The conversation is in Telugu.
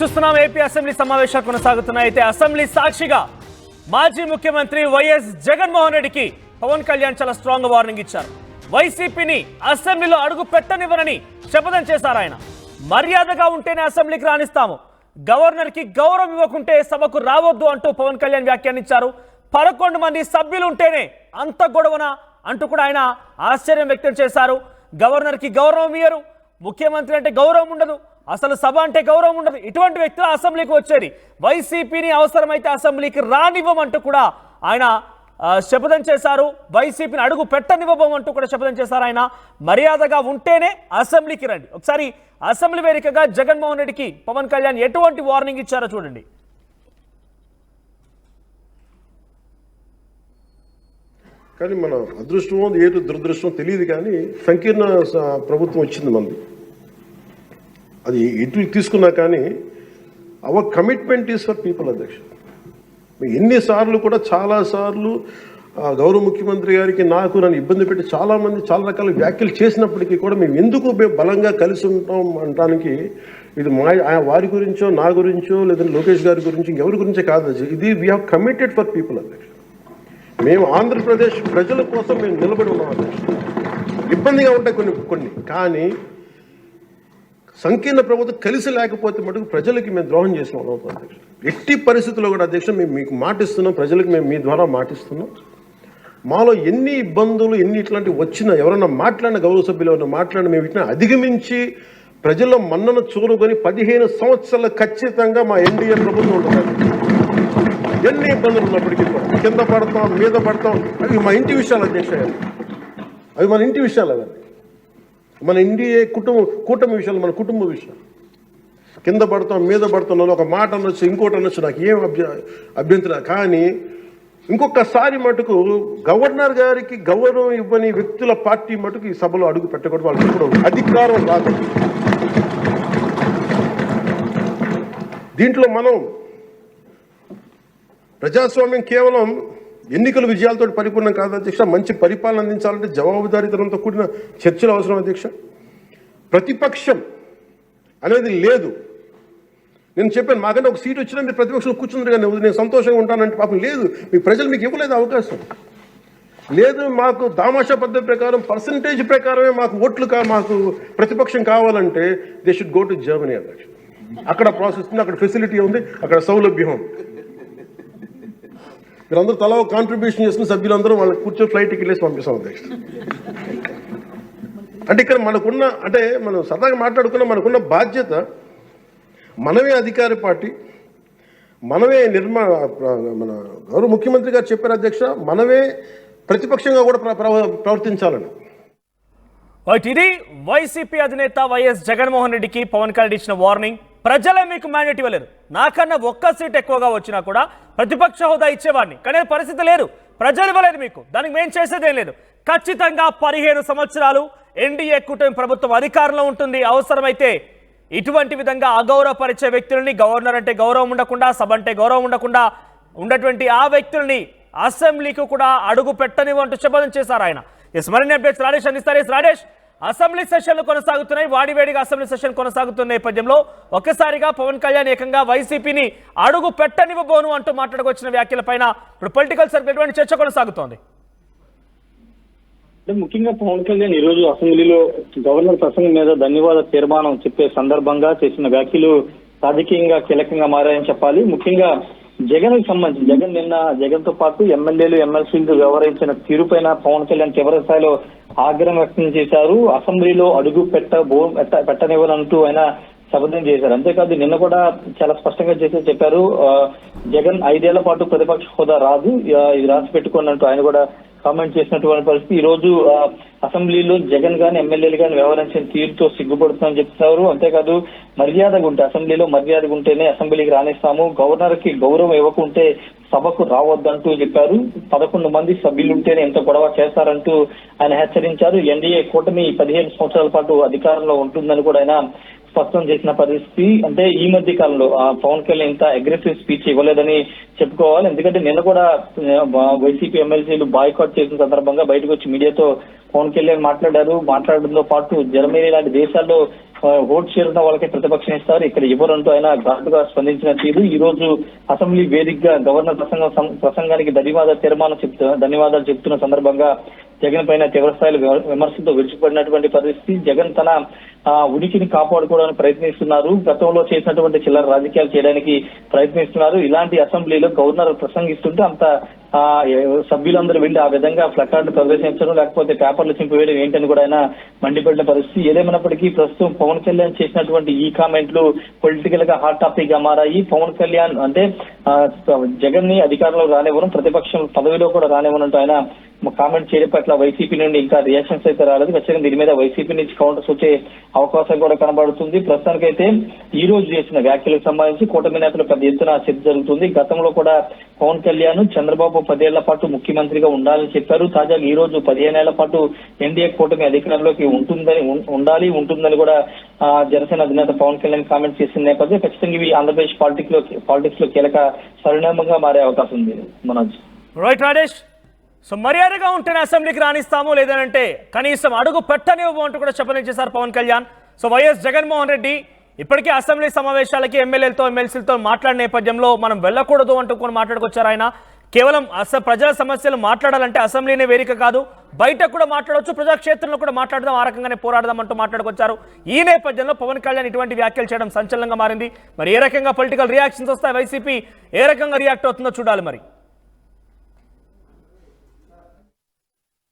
చూస్తున్నాం ఏపీ అసెంబ్లీ సమావేశాలు కొనసాగుతున్నాయి. అయితే అసెంబ్లీ సాక్షిగా మాజీ ముఖ్యమంత్రి వైఎస్ జగన్మోహన్ రెడ్డికి పవన్ కళ్యాణ్ చాలా స్ట్రాంగ్ వార్నింగ్ ఇచ్చారు. వైసీపీని అసెంబ్లీలో అడుగు పెట్టనివ్వరని శపథం చేశారు. ఆయన మర్యాదగా ఉంటేనే అసెంబ్లీకి రాణిస్తాము, గవర్నర్కి గౌరవం ఇవ్వకుంటే సభకు రావద్దు అంటూ పవన్ కళ్యాణ్ వ్యాఖ్యానించారు. 11 మంది సభ్యులు ఉంటేనే అంత గొడవన అంటూ కూడా ఆయన ఆశ్చర్యం వ్యక్తం చేశారు. గవర్నర్కి గౌరవం ఇయ్యరు, ముఖ్యమంత్రి అంటే గౌరవం ఉండదు, అసలు సభ అంటే గౌరవం ఉండదు. ఇటువంటి వ్యక్తులు అసెంబ్లీకి వచ్చేది. వైసీపీని అవసరమైతే అసెంబ్లీకి రానివ్వమంటూ కూడా ఆయన శపథం చేశారు. వైసీపీని అడుగు పెట్టనివ్వబోమంటూ కూడా శపథం చేశారు. ఆయన మర్యాదగా ఉంటేనే అసెంబ్లీకి రండి. ఒకసారి అసెంబ్లీ వేదికగా జగన్మోహన్ రెడ్డికి పవన్ కళ్యాణ్ ఎటువంటి వార్నింగ్ ఇచ్చారో చూడండి. కానీ మన అదృష్టమో ఏదో దురదృష్టమో తెలియదు, కానీ సంకీర్ణ ప్రభుత్వం వచ్చింది మనది. అది ఎటు తీసుకున్నా కానీ our commitment is for people. అధ్యక్ష, ఎన్నిసార్లు కూడా చాలాసార్లు గౌరవ ముఖ్యమంత్రి గారికి నాకు నన్ను ఇబ్బంది పెట్టి చాలామంది చాలా రకాల వ్యాఖ్యలు చేసినప్పటికీ కూడా మేము ఎందుకు బలంగా కలిసి ఉంటాం అనడానికి ఇది వారి గురించో నా గురించో లేదంటే లోకేష్ గారి గురించి ఇంకెవరి గురించే కాదు. ఇది we have committed for people. అధ్యక్ష, మేము ఆంధ్రప్రదేశ్ ప్రజల కోసం మేము నిలబడి ఉన్నాం. అధ్యక్ష, ఇబ్బందిగా ఉంటాయి కొన్ని కానీ సంకీర్ణ ప్రభుత్వం కలిసి లేకపోతే మటుకు ప్రజలకి మేము ద్రోహం చేసిన వాళ్ళం అవుతాం. అధ్యక్ష, ఎట్టి పరిస్థితుల్లో కూడా అధ్యక్ష మేము మీకు మాటిస్తున్నాం, ప్రజలకు మేము మీ ద్వారా మాటిస్తున్నాం. మాలో ఎన్ని ఇబ్బందులు ఎన్ని ఇట్లాంటివి వచ్చినా ఎవరన్నా మాట్లాడిన గౌరవ సభ్యులు ఎవరన్నా మాట్లాడిన మేము ఇట్లా అధిగమించి ప్రజల్లో మన్నను చూరుకొని 15 సంవత్సరాలు ఖచ్చితంగా మా ఎన్డీఏ ప్రభుత్వం ఉంటుంది. ఎన్ని ఇబ్బందులు ఉన్నప్పటికీ కింద పడతాం మీద పడతాం, అవి మా ఇంటి విషయాలు. అధ్యక్ష, అవి మన ఇంటి విషయాలు, అవన్నీ మన ఎన్డీఏ కూటమి విషయాలు, మన కుటుంబ విషయాలు. కింద పడతాం మీద పడతాం, ఒక మాట అనొచ్చు ఇంకోటి అనొచ్చు, నాకు ఏం అభ్యంతరం. కానీ ఇంకొకసారి మటుకు గవర్నర్ గారికి గౌరవం ఇవ్వని వ్యక్తుల పార్టీ మటుకు ఈ సభలో అడుగు పెట్టకూడదు. వాళ్ళకి ఇప్పుడు అధికారం రాదు. దీంట్లో మనం ప్రజాస్వామ్యం కేవలం ఎన్నికల విజయాలతో పరిపూర్ణం కాదు. అధ్యక్ష, మంచి పరిపాలన అందించాలంటే జవాబుదారీతనంతో కూడిన చర్చలు అవసరం. అధ్యక్ష, ప్రతిపక్షం అనేది లేదు. నేను చెప్పాను, మాకంటే ఒక సీట్ వచ్చినా మీరు ప్రతిపక్షం కూర్చున్నారు కానీ నేను సంతోషంగా ఉంటానంటే పాపం లేదు. మీ ప్రజలు మీకు ఇవ్వలేదు అవకాశం లేదు. మాకు దామాషా పద్ధతి ప్రకారం పర్సంటేజ్ ప్రకారమే మాకు ఓట్లు మాకు ప్రతిపక్షం కావాలంటే they should go to Germany. అధ్యక్ష, అక్కడ ప్రాసెస్ ఉంది, అక్కడ ఫెసిలిటీ ఉంది, అక్కడ సౌలభ్యం ఉంది. మీరందరూ తలా కాంట్రిబ్యూషన్ చేసిన సభ్యులందరూ వాళ్ళకి కూర్చొని ఫ్లైట్ టికెట్ వేసి పంపిస్తాం. అధ్యక్ష, అంటే ఇక్కడ మనకున్న అంటే మనం సరదాగా మాట్లాడుకున్న మనకున్న బాధ్యత, మనమే అధికార పార్టీ, మనమే మన గౌరవ ముఖ్యమంత్రి గారు చెప్పారు. అధ్యక్ష, మనమే ప్రతిపక్షంగా కూడా ప్రవర్తించాలని. ఇది వైసీపీ అధినేత వైఎస్ జగన్మోహన్ రెడ్డికి పవన్ కళ్యాణ్ ఇచ్చిన వార్నింగ్. ప్రజలే మీకు మ్యాండేట్ ఇవ్వలేదు, నాకన్నా ఒక్క సీట్ ఎక్కువగా వచ్చినా కూడా ప్రతిపక్ష హోదా ఇచ్చేవాడిని, కానీ పరిస్థితి లేదు. ప్రజలు ఇవ్వలేదు మీకు, దానికి మేము చేసేదేం లేదు. ఖచ్చితంగా 15 సంవత్సరాలు ఎన్డీఏ కూటమి ప్రభుత్వం అధికారంలో ఉంటుంది. అవసరమైతే ఇటువంటి విధంగా అగౌరవపరిచే వ్యక్తులని, గవర్నర్ అంటే గౌరవం ఉండకుండా, సభ అంటే గౌరవం ఉండకుండా ఉన్నటువంటి ఆ వ్యక్తుల్ని అసెంబ్లీకి కూడా అడుగు పెట్టనివ్వంటూ శపథం చేశారు ఆయన. మరిన్ని అప్డేట్స్ రాజేష్ అందిస్తారు. రాజేష్, అసెంబ్లీ సెషన్లు కొనసాగుతున్నాయి, వాడివేడిగా అసెంబ్లీ సెషన్ కొనసాగుతున్న నేపథ్యంలో ఒక్కసారిగా పవన్ కళ్యాణ్ ఏకంగా వైసీపీని అడుగు పెట్టనివ్వబోను అంటూ మాట్లాడుకొచ్చిన వ్యాఖ్యలపైన ఇప్పుడు పొలిటికల్ సర్కిల్ ఎటువంటి చర్చ కొనసాగుతోంది? ముఖ్యంగా పవన్ కళ్యాణ్ ఈ రోజు అసెంబ్లీలో గవర్నర్ ప్రసంగం మీద ధన్యవాద తీర్మానం చెప్పే సందర్భంగా చేసిన వ్యాఖ్యలు రాజకీయంగా కీలకంగా మారాయని చెప్పాలి. ముఖ్యంగా జగన్ కి సంబంధించి జగన్ తో పాటు ఎమ్మెల్యేలు ఎమ్మెల్సీలు వ్యవహరించిన తీరుపైన పవన్ కళ్యాణ్ తీవ్ర స్థాయిలో ఆగ్రహం వ్యక్తం చేశారు. అసెంబ్లీలో అడుగు పెట్టనివ్వనంటూ ఆయన శపథం చేశారు. అంతేకాదు నిన్న కూడా చాలా స్పష్టంగా చెప్పారు, జగన్ 5 ఏళ్ల పాటు ప్రతిపక్ష హోదా రాదు, ఇది రాసి పెట్టుకున్నట్టు ఆయన కూడా కామెంట్ చేసినటువంటి పరిస్థితి. ఈ రోజు అసెంబ్లీలో జగన్ గాని ఎమ్మెల్యేలు గాని వ్యవహరించిన తీరుతో సిగ్గుపడుతుందని చెప్తున్నారు. అంతేకాదు మర్యాదగా ఉంటే అసెంబ్లీలో మర్యాదగా ఉంటేనే అసెంబ్లీకి రాణిస్తాము, గవర్నర్ కి గౌరవం ఇవ్వకుంటే సభకు రావద్దంటూ చెప్పారు. 11 మంది సభ్యులు ఉంటేనే ఎంత గొడవ చేస్తారంటూ ఆయన హెచ్చరించారు. ఎన్డీఏ కూటమి 15 సంవత్సరాల పాటు అధికారంలో ఉంటుందని కూడా ఆయన స్పష్టం చేసిన పరిస్థితి. అంటే ఈ మధ్య కాలంలో పవన్ కళ్యాణ్ ఇంత అగ్రెసివ్ స్పీచ్ ఇవ్వలేదని చెప్పుకోవాలి. ఎందుకంటే నిన్న కూడా వైసీపీ ఎమ్మెల్సీలు బాయ్కాట్ చేసిన సందర్భంగా బయటకు వచ్చి మీడియాతో పవన్ కళ్యాణ్ మాట్లాడడంతో పాటు జర్మనీ లాంటి దేశాల్లో ఓటు చేరున్న వాళ్ళకి ప్రతిపక్షం ఇస్తారు, ఇక్కడ ఎవరంటూ ఆయన ఘాటుగా స్పందించిన తీరు ఈ రోజు అసెంబ్లీ వేదికగా గవర్నర్ ప్రసంగానికి ధన్యవాదాలు చెప్తున్న సందర్భంగా జగన్ పైన తీవ్రస్థాయిలో విమర్శలతో విడిచిపడినటువంటి పరిస్థితి. జగన్ తన ఉనికిని కాపాడుకోవడానికి ప్రయత్నిస్తున్నారు, గతంలో చేసినటువంటి చిల్లర రాజకీయాలు చేయడానికి ప్రయత్నిస్తున్నారు. ఇలాంటి అసెంబ్లీలో గవర్నర్ ప్రసంగిస్తుంటే అంత సభ్యులందరూ వెళ్లి ఆ విధంగా ప్లకార్డు ప్రదర్శించడం లేకపోతే పేపర్లు చింపివేయడం ఏంటని కూడా ఆయన మండిపడిన పరిస్థితి. ఏదేమైనప్పటికీ ప్రస్తుతం పవన్ కళ్యాణ్ చేసినటువంటి ఈ కామెంట్లు పొలిటికల్ గా హాట్ టాపిక్ గా మారాయి. పవన్ కళ్యాణ్ అంటే జగన్ ని అధికారంలో రానివ్వడం, ప్రతిపక్షం పదవిలో కూడా రానివ్వనంటూ ఆయన కామెంట్ చేయడం పట్ల వైసీపీ నుండి ఇంకా రియాక్షన్స్ అయితే రాలేదు. ఖచ్చితంగా దీని మీద వైసీపీ నుంచి కౌంటర్స్ వచ్చే అవకాశం కూడా కనబడుతుంది. ప్రస్తుతానికైతే ఈ రోజు చేసిన వ్యాఖ్యలకు సంబంధించి కూటమి నేతలు పెద్ద ఎత్తున చర్చ జరుగుతుంది. గతంలో కూడా పవన్ కళ్యాణ్ చంద్రబాబు 10 ఏళ్ల పాటు ముఖ్యమంత్రిగా ఉండాలని చెప్పారు. తాజాగా ఈ రోజు 15 ఏళ్ల పాటు ఎన్డీఏ కూటమి అధికారంలోకి ఉంటుందని కూడా జనసేన అధినేత పవన్ కళ్యాణ్ కామెంట్ చేసిన నేపథ్యం ఖచ్చితంగా ఇవి ఆంధ్రప్రదేశ్ పాలిటిక్స్ లో కీలక పరిణామంగా మారే అవకాశం ఉంది. మనోజ్. రైట్ రాజేష్, సో మర్యాదగా ఉంటేనే అసెంబ్లీకి రాణిస్తాము, లేదంటే కనీసం అడుగు పెట్టనివ్వము అంటూ కూడా చెప్పనిచ్చేశారు పవన్ కళ్యాణ్. సో వైఎస్ జగన్మోహన్ రెడ్డి ఇప్పటికే అసెంబ్లీ సమావేశాలకి ఎమ్మెల్యేలతో ఎమ్మెల్సీలతో మాట్లాడిన నేపథ్యంలో మనం వెళ్ళకూడదు అంటూ కూడా మాట్లాడుకొచ్చారు ఆయన. కేవలం ప్రజల సమస్యలు మాట్లాడాలంటే అసెంబ్లీనే వేదిక కాదు, బయట కూడా మాట్లాడవచ్చు, ప్రజాక్షేత్రంలో కూడా మాట్లాడదాం, ఆ రకంగానే పోరాడదాం అంటూ మాట్లాడుకొచ్చారు. ఈ నేపథ్యంలో పవన్ కళ్యాణ్ ఇటువంటి వ్యాఖ్యలు చేయడం సంచలనంగా మారింది. మరి ఏ రకంగా పొలిటికల్ రియాక్షన్స్ వస్తాయి, వైసీపీ ఏ రకంగా రియాక్ట్ అవుతుందో చూడాలి మరి.